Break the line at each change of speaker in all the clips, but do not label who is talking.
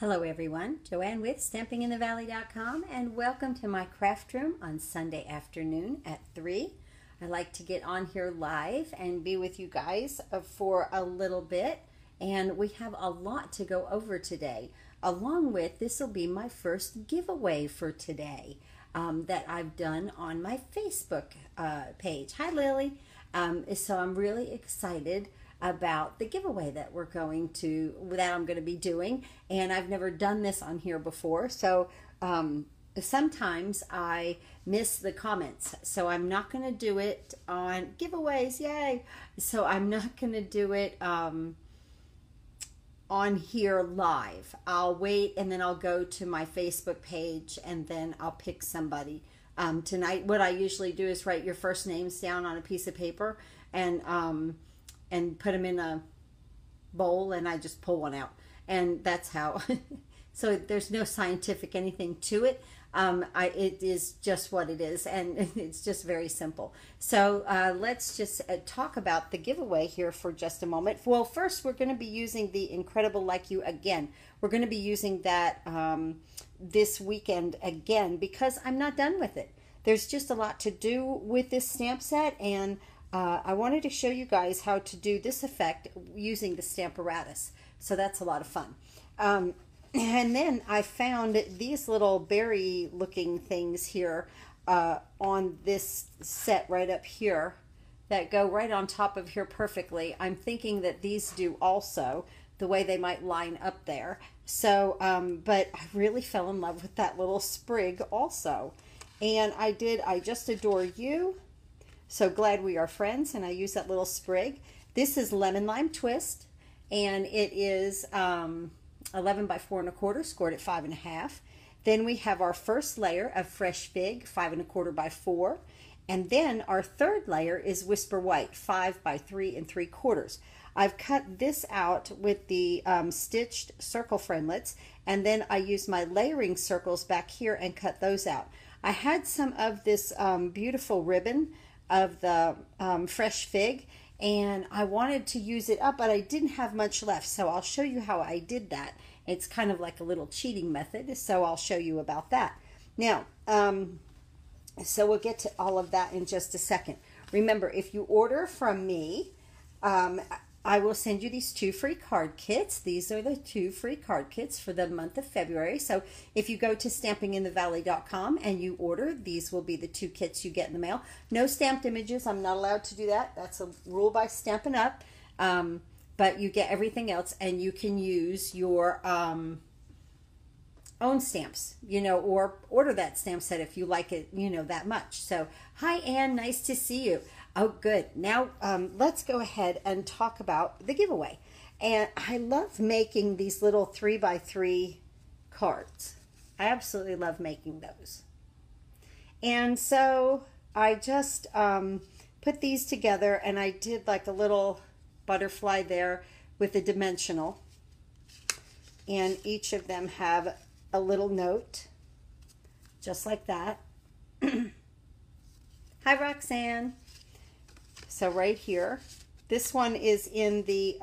Hello everyone, Joanne with StampingInTheValley.com, and welcome to my craft room on Sunday afternoon at 3. I like to get on here live and be with you guys for a little bit, and we have a lot to go over today. Along with, this will be my first giveaway for today that I've done on my Facebook page. Hi Lily! So I'm really excited about the giveaway that I'm going to be doing, and I've never done this on here before, so sometimes I miss the comments, so I'm not going to do it on giveaways, yay, so I'm not going to do it on here live. I'll wait and then I'll go to my Facebook page and then I'll pick somebody. Tonight what I usually do is write your first names down on a piece of paper and put them in a bowl, and I just pull one out, and that's how. So there's no scientific anything to it. It is just what it is, and it's just very simple. So let's just talk about the giveaway here for just a moment. Well, first we're going to be using the Incredible Like You again. We're going to be using that this weekend again because I'm not done with it. There's just a lot to do with this stamp set, and I wanted to show you guys how to do this effect using the Stamparatus. So that's a lot of fun. And then I found these little berry looking things here on this set right up here that go right on top of here perfectly. I'm thinking that these do also, the way they might line up there. So, but I really fell in love with that little sprig also. And I Just Adore You. So Glad We Are Friends, and I use that little sprig. This is Lemon Lime Twist, and it is 11 by 4 1/4, scored at 5 1/2. Then we have our first layer of Fresh Fig, 5 1/4 by 4. And then our third layer is Whisper White, 5 by 3 3/4. I've cut this out with the stitched circle framelits, and then I use my layering circles back here and cut those out. I had some of this beautiful ribbon of the Fresh Fig, and I wanted to use it up, but I didn't have much left, so I'll show you how I did that. It's kind of like a little cheating method, so I'll show you about that. Now, so we'll get to all of that in just a second. Remember, if you order from me, I will send you these 2 free card kits. These are the 2 free card kits for the month of February. So if you go to StampingInTheValley.com and you order, these will be the 2 kits you get in the mail. No stamped images. I'm not allowed to do that. That's a rule by Stampin' Up. But you get everything else, and you can use your own stamps, or order that stamp set if you like it, that much. So, hi Anne, nice to see you. Oh, good. Now, let's go ahead and talk about the giveaway. And I love making these little 3 by 3 cards. I absolutely love making those. And so I just put these together, and I did like a little butterfly there with a dimensional. And each of them have a little note, just like that. Hi, Roxanne. So right here, this one is in the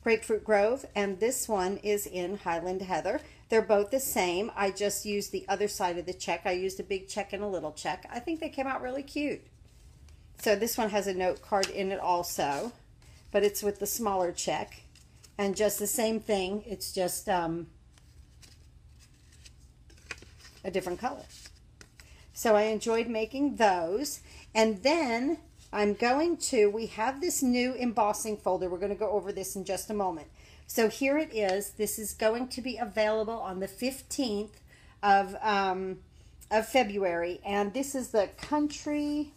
Grapefruit Grove, and this one is in Highland Heather. They're both the same. I just used the other side of the check. I used a big check and a little check. I think they came out really cute. So this one has a note card in it also, but it's with the smaller check. And just the same thing, it's just a different color. So I enjoyed making those. And then we have this new embossing folder. We're going to go over this in just a moment. So here it is. This is going to be available on the 15th of February. And this is the Country,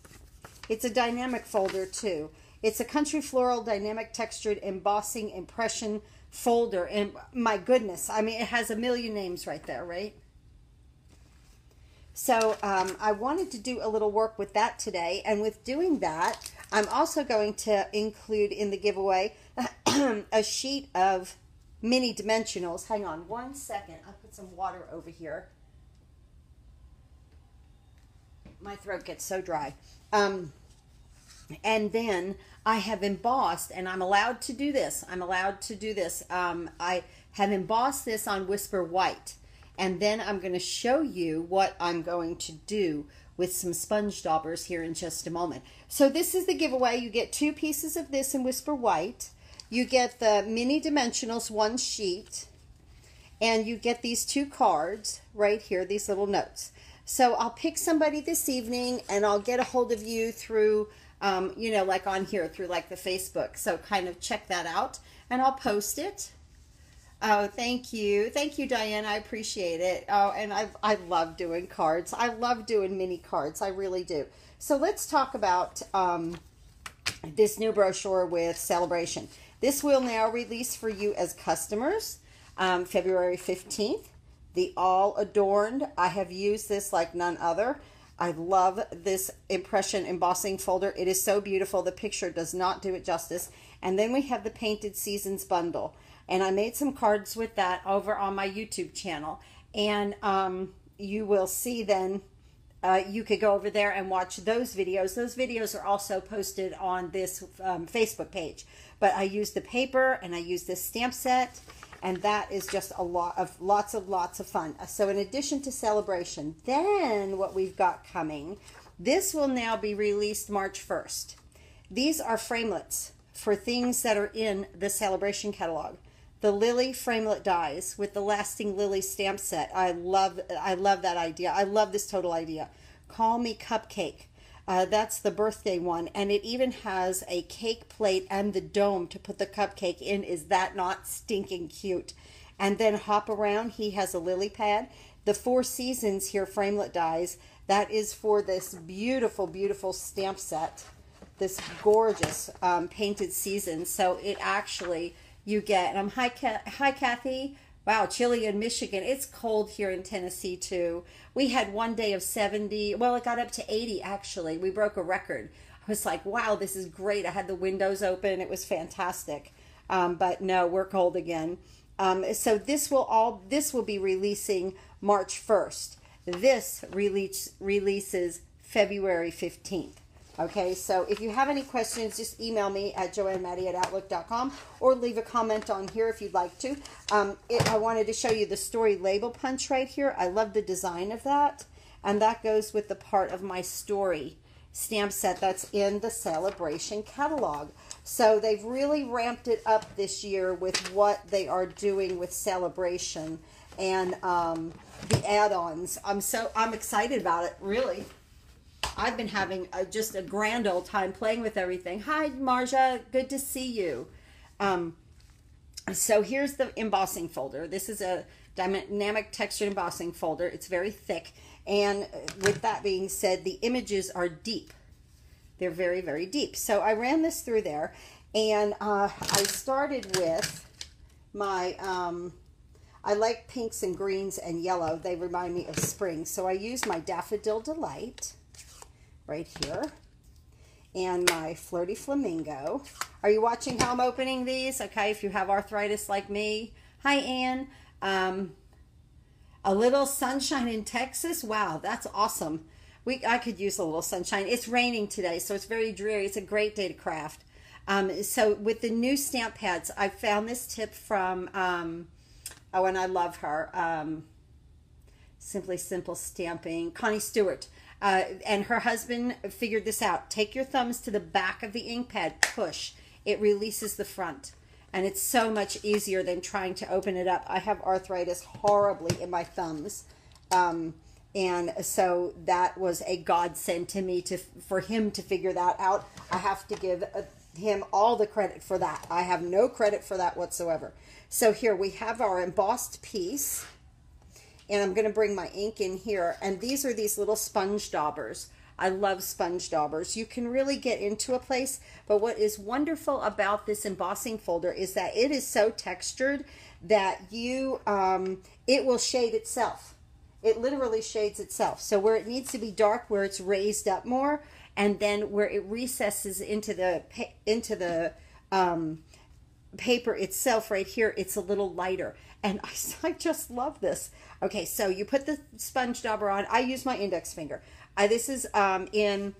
it's a dynamic folder too. It's a Country Floral Dynamic Textured Embossing Impression folder. And my goodness, I mean, it has a million names right there, right? So I wanted to do a little work with that today, and with doing that, I'm also going to include in the giveaway a sheet of mini dimensionals. Hang on one second. I'll put some water over here. My throat gets so dry. And then I have embossed, and I'm allowed to do this. I'm allowed to do this. I have embossed this on Whisper White. And then I'm going to show you what I'm going to do with some sponge daubers here in just a moment. So this is the giveaway. You get 2 pieces of this in Whisper White. You get the mini dimensionals 1 sheet. And you get these 2 cards right here, these little notes. So I'll pick somebody this evening, and I'll get a hold of you through, you know, like on here, through like the Facebook. So kind of check that out, and I'll post it. Oh, thank you. Thank you, Diane. I appreciate it. Oh, and I love doing cards. I love doing mini cards. I really do. So let's talk about this new brochure with Celebration. This will now release for you as customers February 15th. The All Adorned. I have used this like none other. I love this impression embossing folder. It is so beautiful. The picture does not do it justice. And then we have the Painted Seasons bundle. And I made some cards with that over on my YouTube channel. And you will see then, you could go over there and watch those videos. Those videos are also posted on this Facebook page. But I used the paper, and I used this stamp set. And that is just lots of fun. So in addition to Celebration, then what we've got coming, this will now be released March 1st. These are framelits for things that are in the Celebration catalog. The Lily framelit dies with the Lasting Lily stamp set. I love that idea. I love this total idea. Call Me Cupcake. That's the birthday one, and it even has a cake plate and the dome to put the cupcake in. Is that not stinking cute? And then Hop Around, he has a lily pad. The Four Seasons here, framelit dies. That is for this beautiful, beautiful stamp set. This gorgeous Painted Seasons. So it actually, you get, hi Kathy. Wow, chilly in Michigan. It's cold here in Tennessee too. We had one day of 70. Well, it got up to 80 actually. We broke a record. I was like, wow, this is great. I had the windows open. It was fantastic. But no, we're cold again. So this will be releasing March 1st. This releases February 15th. Okay, so if you have any questions, just email me at joannematty@outlook.com or leave a comment on here if you'd like to. I wanted to show you the story label punch right here. I love the design of that, and that goes with the part of my story stamp set that's in the Celebration catalog. So they've really ramped it up this year with what they are doing with Celebration and the add-ons. I'm excited about it, really. I've been having just a grand old time playing with everything. Hi, Marja. Good to see you. So here's the embossing folder. This is a dynamic textured embossing folder. It's very thick. And with that being said, the images are deep. They're very, very deep. So I ran this through there. And I started with my... I like pinks and greens and yellow. They remind me of spring. So I used my Daffodil Delight right here, and my Flirty Flamingo. Are you watching how I'm opening these? Okay, if you have arthritis like me. Hi, Ann. A little sunshine in Texas. Wow, that's awesome. I could use a little sunshine. It's raining today, so it's very dreary. It's a great day to craft. So with the new stamp pads, I found this tip from, oh, and I love her, Simply Simple Stamping, Connie Stewart. And her husband figured this out. Take your thumbs to the back of the ink pad, push. It releases the front. And it's so much easier than trying to open it up. I have arthritis horribly in my thumbs. And so that was a godsend to me for him to figure that out. I have to give him all the credit for that. I have no credit for that whatsoever. So here we have our embossed piece. And I'm going to bring my ink in here. And these are these little sponge daubers. I love sponge daubers. You can really get into a place. But what is wonderful about this embossing folder is that it is so textured that it will shade itself. It literally shades itself. So where it needs to be dark, where it's raised up more, and then where it recesses into the paper itself right here, it's a little lighter. And I just love this. Okay, so you put the sponge dauber on. I use my index finger. This is in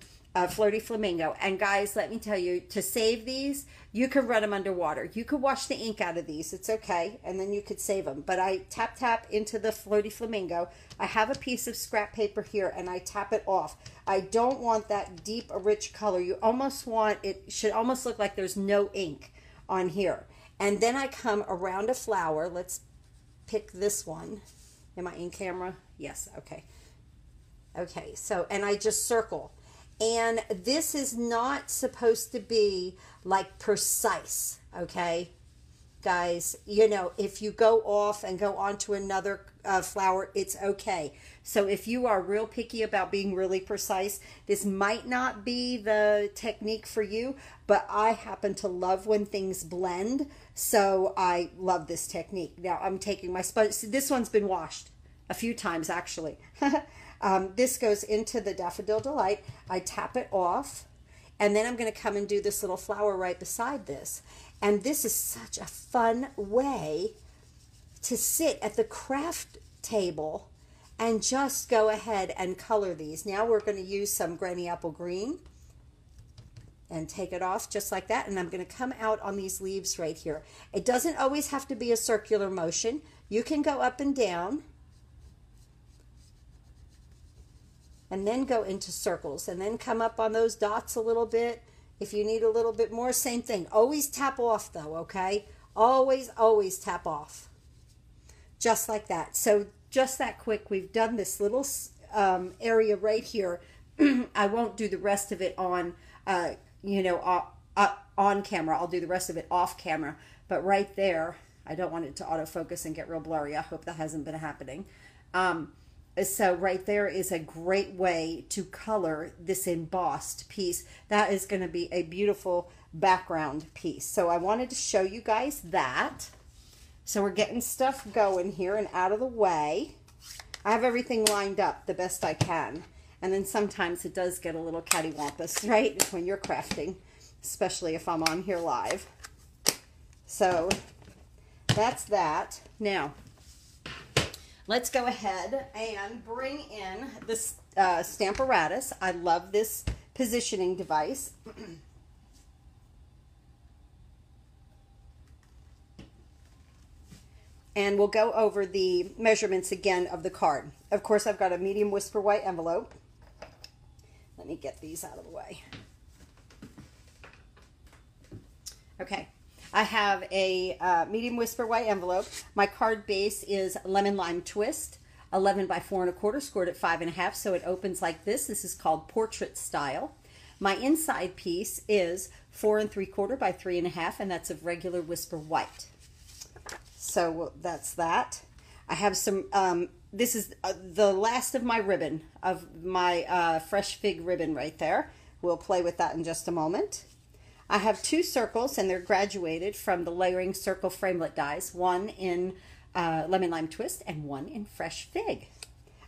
Flirty Flamingo. And guys, let me tell you, to save these, you can run them underwater. You could wash the ink out of these. It's okay. And then you could save them. But I tap into the Flirty Flamingo. I have a piece of scrap paper here and I tap it off. I don't want that deep, rich color. You almost want, it should almost look like there's no ink on here. And then I come around a flower. Let's pick this one. Am I in camera? Yes. Okay. Okay. So, and I just circle. And this is not supposed to be like precise, okay? Guys, you know, if you go off and go on to another flower, it's okay. So if you are real picky about being really precise, this might not be the technique for you, but I happen to love when things blend, so I love this technique. Now I'm taking my sponge. See, this one's been washed a few times, actually. This goes into the Daffodil Delight. I tap it off, and then I'm going to come and do this little flower right beside this. And this is such a fun way to sit at the craft table and just go ahead and color these. Now we're going to use some Granny Apple Green and take it off just like that. And I'm going to come out on these leaves right here. It doesn't always have to be a circular motion. You can go up and down, and then go into circles, and then come up on those dots a little bit. If you need a little bit more, same thing. Always tap off though, okay? Always tap off. Just like that. So just that quick, we've done this little area right here. I won't do the rest of it on, you know, on camera. I'll do the rest of it off camera. But right there, I don't want it to autofocus and get real blurry. I hope that hasn't been happening. So right there is a great way to color this embossed piece. That is going to be a beautiful background piece. So I wanted to show you guys that. So we're getting stuff going here and out of the way. I have everything lined up the best I can. And then sometimes it does get a little cattywampus, right? When you're crafting, especially if I'm on here live. So that's that. Now, let's go ahead and bring in this Stamparatus. I love this positioning device. And we'll go over the measurements again of the card. Of course, I've got a medium Whisper White envelope. Let me get these out of the way. Okay. I have a medium Whisper White envelope. My card base is Lemon Lime Twist, 11 by 4 1/4, scored at 5 1/2, so it opens like this. This is called Portrait Style. My inside piece is 4 3/4 by 3 1/2, and that's of regular Whisper White. So that's that. I have some, this is the last of my ribbon, of my Fresh Fig ribbon right there. We'll play with that in just a moment. I have 2 circles, and they're graduated from the Layering Circle Framelit dies, one in Lemon Lime Twist and one in Fresh Fig.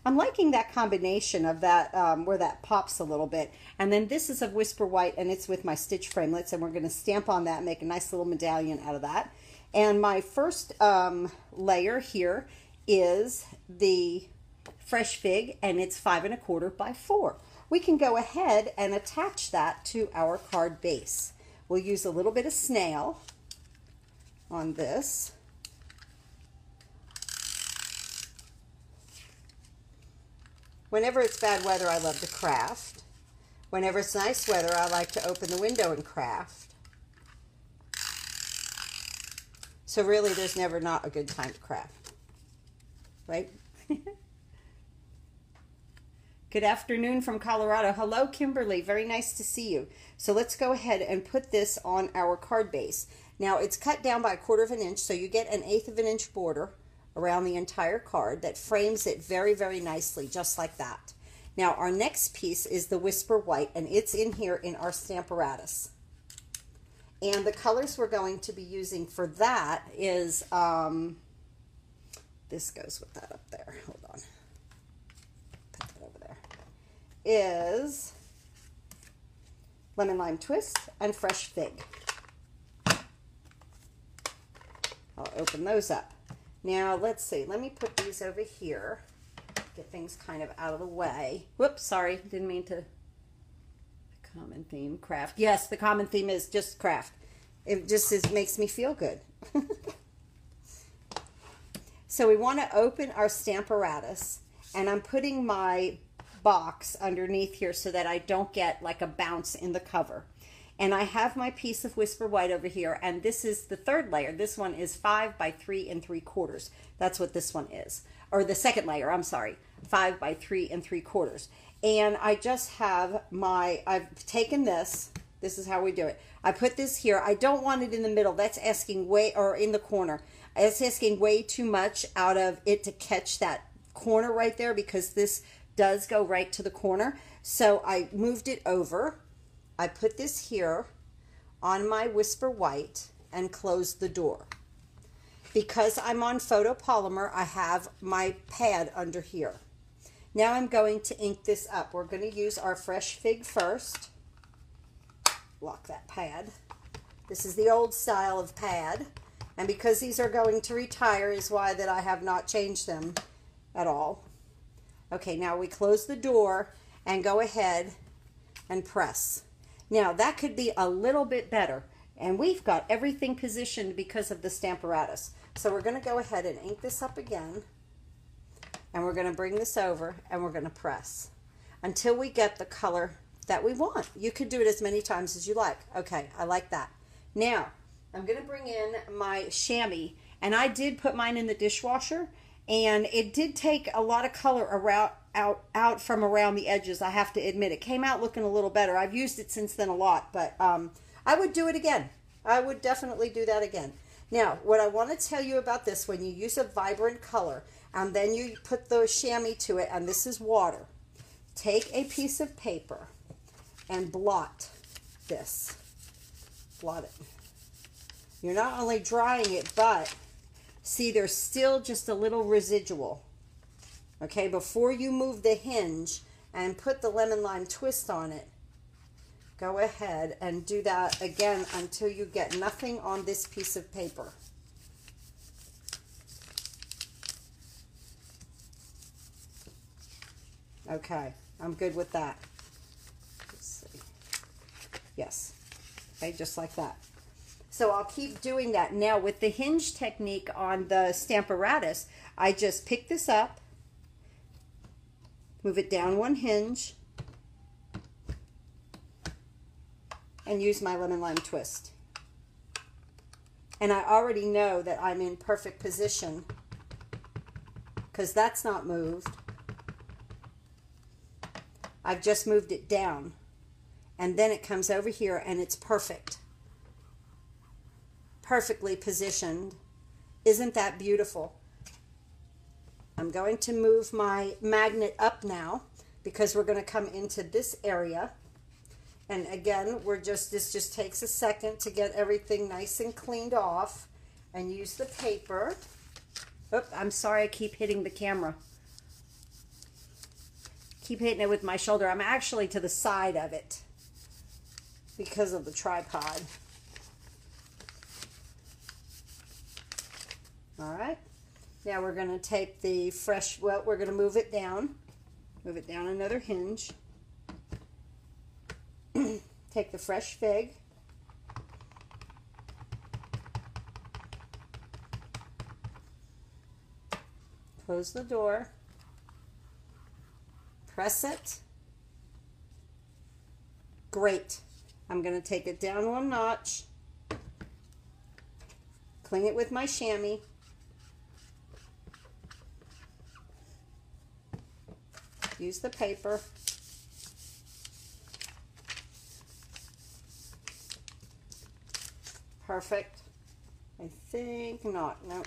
I'm liking that combination of that, where that pops a little bit. And then this is of Whisper White, and it's with my stitch framelits, and we're going to stamp on that and make a nice little medallion out of that. And my first layer here is the Fresh Fig, and it's 5 1/4 by 4. We can go ahead and attach that to our card base. We'll use a little bit of snail on this. Whenever it's bad weather, I love to craft. Whenever it's nice weather, I like to open the window and craft. So really, there's never not a good time to craft, right? Good afternoon from Colorado. Hello, Kimberly. Very nice to see you. So let's go ahead and put this on our card base. Now, it's cut down by 1/4 inch, so you get an 1/8 inch border around the entire card that frames it very, very nicely, just like that. Now, our next piece is the Whisper White, and it's in here in our Stamparatus. And the colors we're going to be using for that is, this goes with that up there. Hold on. Put that over there. Is Lemon Lime Twist and Fresh Fig. I'll open those up. Now, let's see. Let me put these over here. Get things kind of out of the way. Whoops, sorry. Didn't mean to Common theme, craft. Yes, the common theme is just craft. It just makes me feel good. So we want to open our Stamparatus, and I'm putting my box underneath here so that I don't get like a bounce in the cover. And I have my piece of Whisper White over here, and this is the third layer. This one is 5 by 3 3/4. That's what this one is. Or the second layer, I'm sorry, 5 by 3 3/4. And I just have I've taken this. This is how we do it. I put this here. I don't want it in the middle. That's asking way, or in the corner. It's asking way too much out of it to catch that corner right there, because this does go right to the corner. So I moved it over. I put this here on my Whisper White and closed the door. Because I'm on photopolymer, I have my pad under here. Now I'm going to ink this up. We're going to use our Fresh Fig first. Lock that pad. This is the old style of pad. And because these are going to retire is why that I have not changed them at all. Okay, now we close the door and go ahead and press. Now that could be a little bit better. And we've got everything positioned because of the Stamparatus. So we're going to go ahead and ink this up again. And we're going to bring this over and we're going to press until we get the color that we want. You could do it as many times as you like. Okay, I like that. Now, I'm going to bring in my chamois, and I did put mine in the dishwasher, and it did take a lot of color out from around the edges, I have to admit. It came out looking a little better. I've used it since then a lot, but I would do it again. I would definitely do that again. Now, what I want to tell you about this, when you use a vibrant color, and then you put the chamois to it, and this is water, take a piece of paper and blot this. Blot it. You're not only drying it, but see, there's still just a little residual. Okay, before you move the hinge and put the lemon lime twist on it, go ahead and do that again until you get nothing on this piece of paper. Okay, I'm good with that. Let's see. Yes. Okay, just like that. So I'll keep doing that. Now with the hinge technique on the Stamparatus, I just pick this up, move it down one hinge, and use my lemon lime twist. And I already know that I'm in perfect position because that's not moved. I've just moved it down, and then it comes over here and it's perfect. Perfectly positioned. Isn't that beautiful? I'm going to move my magnet up now because we're going to come into this area. And again, this just takes a second to get everything nice and cleaned off, and use the paper. Oops, I'm sorry, I keep hitting the camera. Keep hitting it with my shoulder. I'm actually to the side of it because of the tripod. All right, now we're going to take the fresh, well, we're going to move it down another hinge. Take the Fresh Fig, close the door, press it. Great. I'm going to take it down one notch, clean it with my chamois. Use the paper. Perfect. I think not. Nope.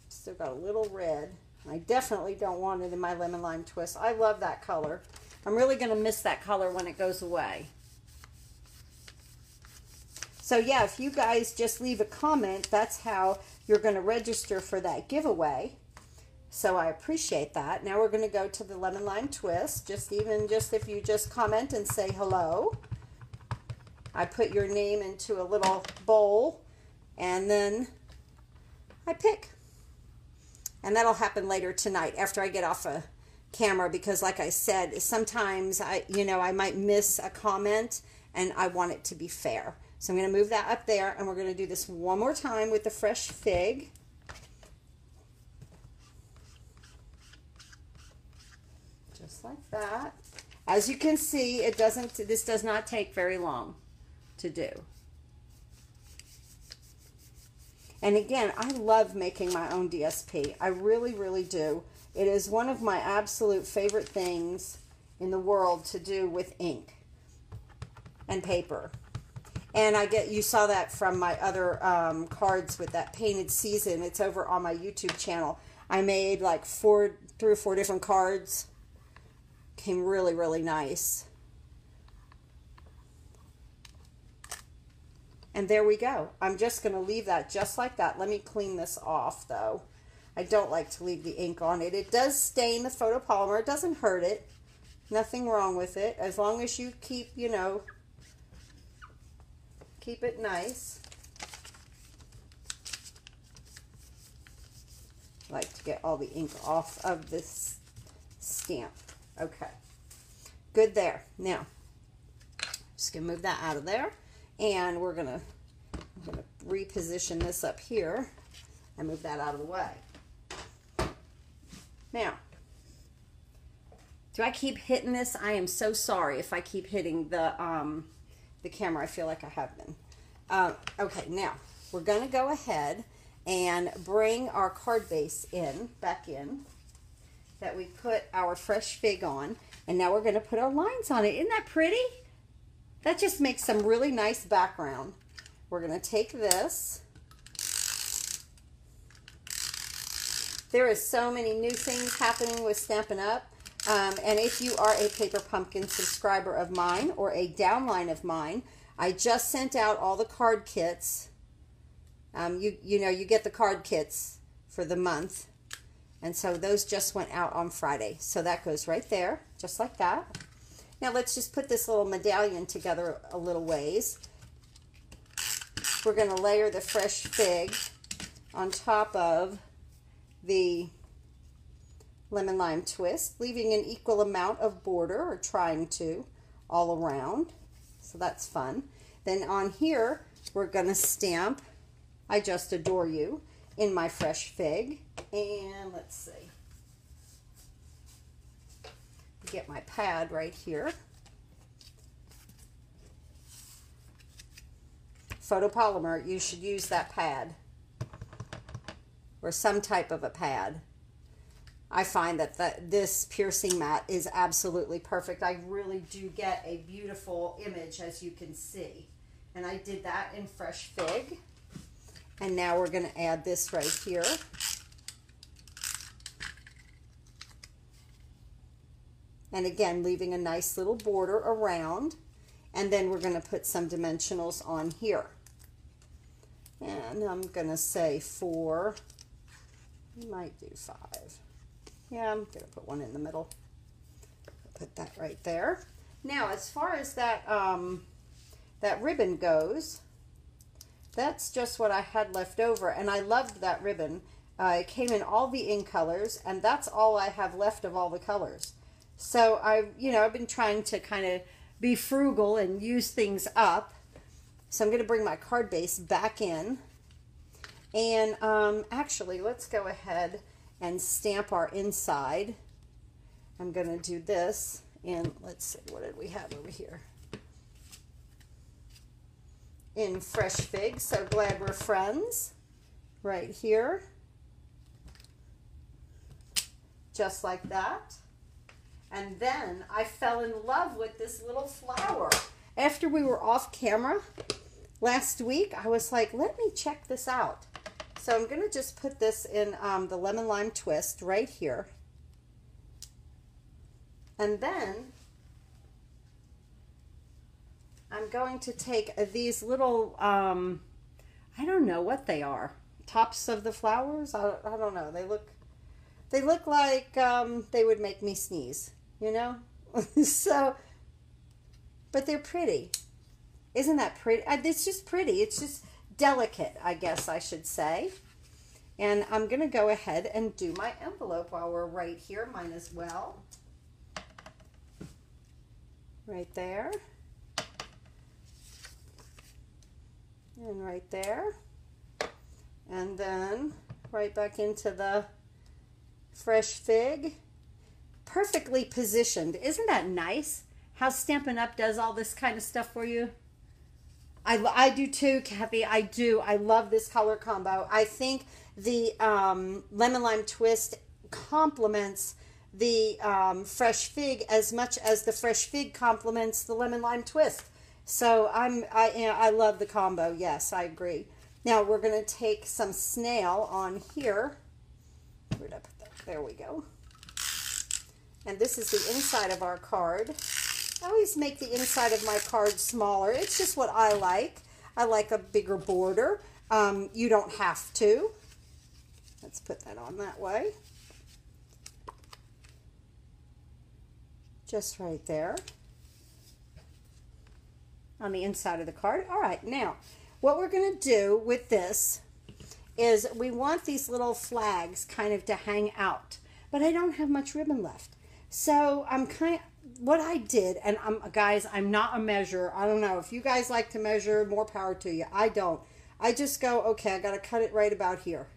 Still got a little red. I definitely don't want it in my lemon lime twist. I love that color. I'm really going to miss that color when it goes away. So yeah, if you guys just leave a comment, that's how you're going to register for that giveaway. So I appreciate that. Now we're going to go to the lemon lime twist. Just if you just comment and say hello. I put your name into a little bowl, and then I pick. And that'll happen later tonight after I get off of camera because, like I said, sometimes I might miss a comment and I want it to be fair. So I'm going to move that up there, and we're going to do this one more time with the fresh fig. Just like that. As you can see, this does not take very long to do. And again, I love making my own DSP. I really, really do. It is one of my absolute favorite things in the world to do with ink and paper. And you saw that from my other cards with that painted season. It's over on my YouTube channel. I made like 3 or 4 different cards. Came really, really nice. And there we go. I'm just going to leave that just like that. Let me clean this off though. I don't like to leave the ink on it. It does stain the photopolymer. It doesn't hurt it. Nothing wrong with it. As long as you keep, keep it nice. I like to get all the ink off of this stamp. Okay. Good there. Now, just going to move that out of there. And I'm going to reposition this up here and move that out of the way. Now, do I keep hitting this? I am so sorry if I keep hitting the camera. I feel like I have been. Okay, now we're going to go ahead and bring our card base back in that we put our fresh fig on. And now we're going to put our lines on it. Isn't that pretty? That just makes some really nice background. We're going to take this. There is so many new things happening with Stampin' Up. And if you are a Paper Pumpkin subscriber of mine or a downline of mine, I just sent out all the card kits. You get the card kits for the month. And so those just went out on Friday. So that goes right there, just like that. Now let's just put this little medallion together a little ways. We're going to layer the fresh fig on top of the lemon lime twist, leaving an equal amount of border, or trying to, all around. So that's fun. Then on here, we're going to stamp I Just Adore You in my fresh fig. And let's see. Get my pad right here. Photopolymer, you should use that pad or some type of a pad. I find that this piercing mat is absolutely perfect. I really do get a beautiful image, as you can see. And I did that in fresh fig. And now we're going to add this right here. And again, leaving a nice little border around. And then we're going to put some dimensionals on here. And I'm going to say 4. You might do 5. Yeah, I'm going to put one in the middle. Put that right there. Now, as far as that ribbon goes, that's just what I had left over. And I loved that ribbon. It came in all the ink colors, and that's all I have left of all the colors. So I've been trying to kind of be frugal and use things up. So I'm going to bring my card base back in. And actually, let's go ahead and stamp our inside. I'm going to do this in, let's see, what did we have over here? In fresh fig. So glad we're friends. Right here. Just like that. And then I fell in love with this little flower. After we were off camera last week, I was like, let me check this out. So I'm going to just put this in the lemon lime twist right here. And then I'm going to take these little, I don't know what they are. Tops of the flowers? I don't know. They look like they would make me sneeze, you know? So, but they're pretty. Isn't that pretty? It's just pretty. It's just delicate, I guess I should say. And I'm going to go ahead and do my envelope while we're right here. Mine as well. Right there. And right there. And then right back into the fresh fig. Perfectly positioned. Isn't that nice? How Stampin' Up! Does all this kind of stuff for you. I do too, Kathy. I do. I love this color combo. I think the lemon lime twist complements the fresh fig as much as the fresh fig complements the lemon lime twist. So I love the combo. Yes, I agree. Now we're going to take some snail on here. Where did I put that? There we go. And this is the inside of our card. I always make the inside of my card smaller. It's just what I like. I like a bigger border. You don't have to. Let's put that on that way. Just right there. On the inside of the card. All right, now what we're going to do with this is we want these little flags kind of to hang out. But I don't have much ribbon left. So I'm what I did, and guys, I'm not a measurer. I don't know. If you guys like to measure, more power to you. I don't. I just go, okay, I got to cut it right about here.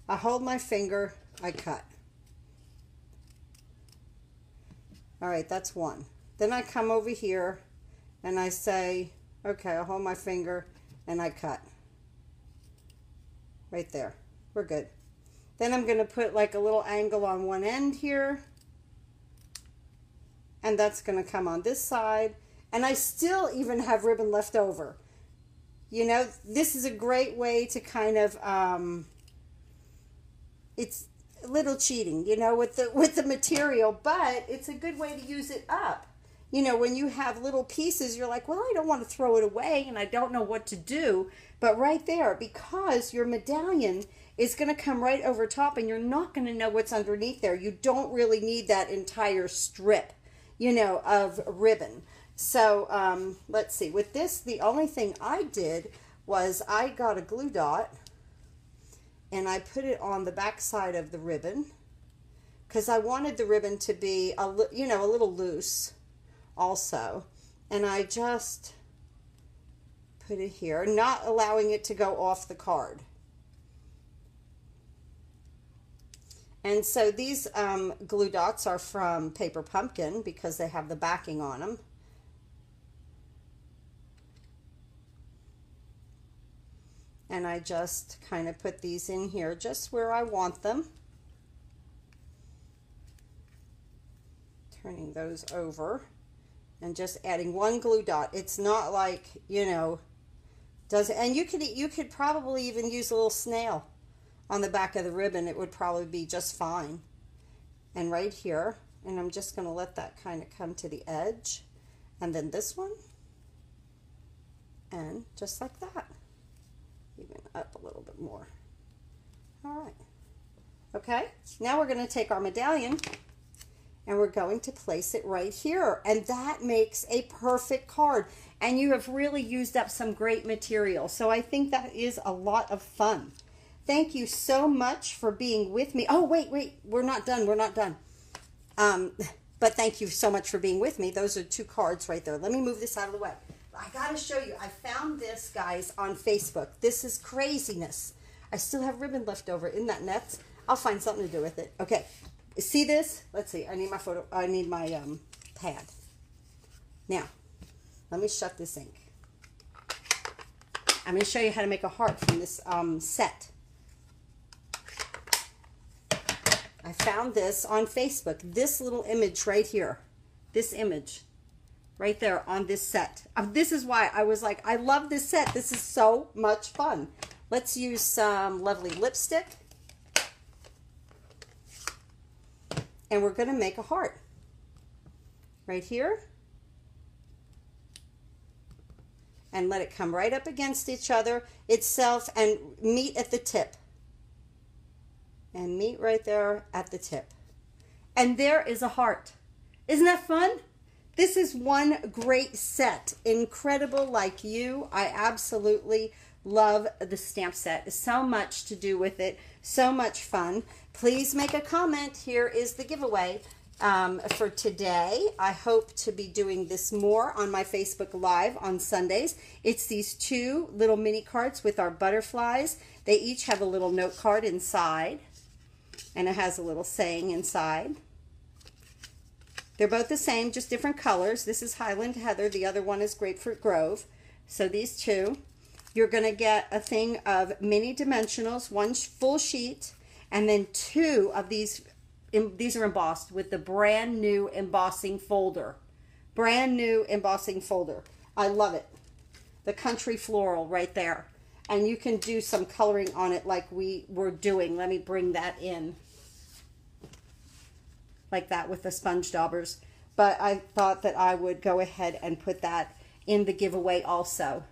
I hold my finger, I cut. All right, that's one. Then I come over here and I say, okay, I hold my finger and I cut. Right there. We're good. Then I'm going to put like a little angle on one end here. And that's going to come on this side. And I still even have ribbon left over. You know, this is a great way to kind of, it's a little cheating, you know, with the material, but it's a good way to use it up. You know, when you have little pieces, you're like, well, I don't want to throw it away and I don't know what to do. But right there, because your medallion is going to come right over top and you're not going to know what's underneath there. You don't really need that entire strip, you know, of ribbon. So let's see. With this, the only thing I did was I got a glue dot and I put it on the back side of the ribbon because I wanted the ribbon to be, a little loose also. And I just put it here, not allowing it to go off the card. And so these glue dots are from Paper Pumpkin because they have the backing on them. And I just kind of put these in here just where I want them. Turning those over and just adding one glue dot. It's not like, you know, and you could probably even use a little snail on the back of the ribbon. It would probably be just fine. And right here, and I'm just going to let that kind of come to the edge. And then this one. And just like that. Even up a little bit more. All right. Okay, now we're going to take our medallion and we're going to place it right here. And that makes a perfect card. And you have really used up some great material. So I think that is a lot of fun. Thank you so much for being with me. Oh, wait, we're not done. We're not done. But thank you so much for being with me. Those are 2 cards right there. Let me move this out of the way. I got to show you. I found this, guys, on Facebook. This is craziness. I still have ribbon left over. Isn't that nuts? I'll find something to do with it. Okay. See this? Let's see. I need my photo. I need my pad. Now, let me shut this ink. I'm going to show you how to make a heart from this set. I found this on Facebook. This little image right here. This image. Right there on this set. This is why I was like, I love this set. This is so much fun. Let's use some lovely lipstick. And we're going to make a heart. Right here. And let it come right up against each other itself and meet at the tip. And meet right there at the tip. And there is a heart. Isn't that fun? This is one great set. Incredible like you. I absolutely love the stamp set. So much to do with it. So much fun. Please make a comment. Here is the giveaway for today. I hope to be doing this more on my Facebook Live on Sundays. It's these 2 little mini cards with our butterflies. They each have a little note card inside, and it has a little saying inside. They're both the same, just different colors. This is Highland Heather. The other one is Grapefruit Grove. So these 2. You're going to get a thing of mini dimensionals, 1 full sheet, and then 2 of these. These are embossed with the brand new embossing folder. Brand new embossing folder. I love it. The country floral right there. And you can do some coloring on it like we were doing. Let me bring that in. Like that with the sponge daubers. But I thought that I would go ahead and put that in the giveaway also.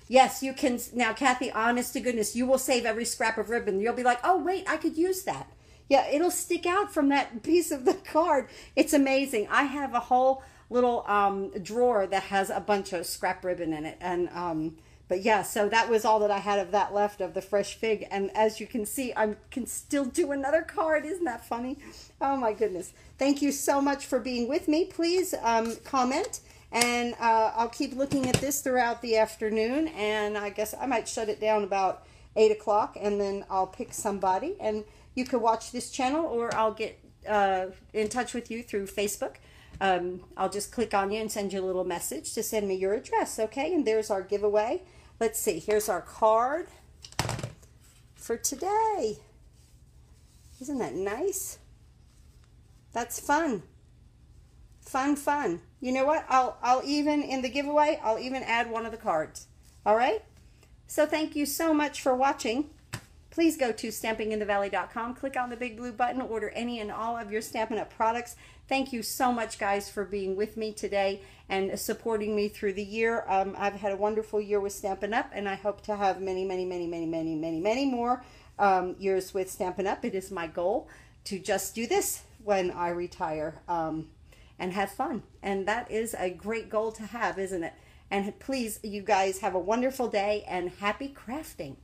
Yes, you can. Now, Kathy, honest to goodness, you will save every scrap of ribbon. You'll be like, oh, wait, I could use that. Yeah, it'll stick out from that piece of the card. It's amazing. I have a whole little drawer that has a bunch of scrap ribbon in it. And but yeah, so that was all that I had of that left of the fresh fig. And as you can see, I can still do another card. Isn't that funny? Oh, my goodness. Thank you so much for being with me. Please comment. And I'll keep looking at this throughout the afternoon, and I guess I might shut it down about 8 o'clock, and then I'll pick somebody. And you can watch this channel, or I'll get in touch with you through Facebook. I'll just click on you and send you a little message to send me your address, okay? And there's our giveaway. Let's see. Here's our card for today. Isn't that nice? That's fun. Fun, fun. You know what? I'll even, in the giveaway, I'll even add one of the cards. All right? So thank you so much for watching. Please go to stampinginthevalley.com. Click on the big blue button. Order any and all of your Stampin' Up! Products. Thank you so much, guys, for being with me today and supporting me through the year. I've had a wonderful year with Stampin' Up! And I hope to have many, many, many, many, many, many, many more years with Stampin' Up! It is my goal to just do this when I retire. And have fun. And that is a great goal to have, isn't it? And please, you guys have a wonderful day and happy crafting.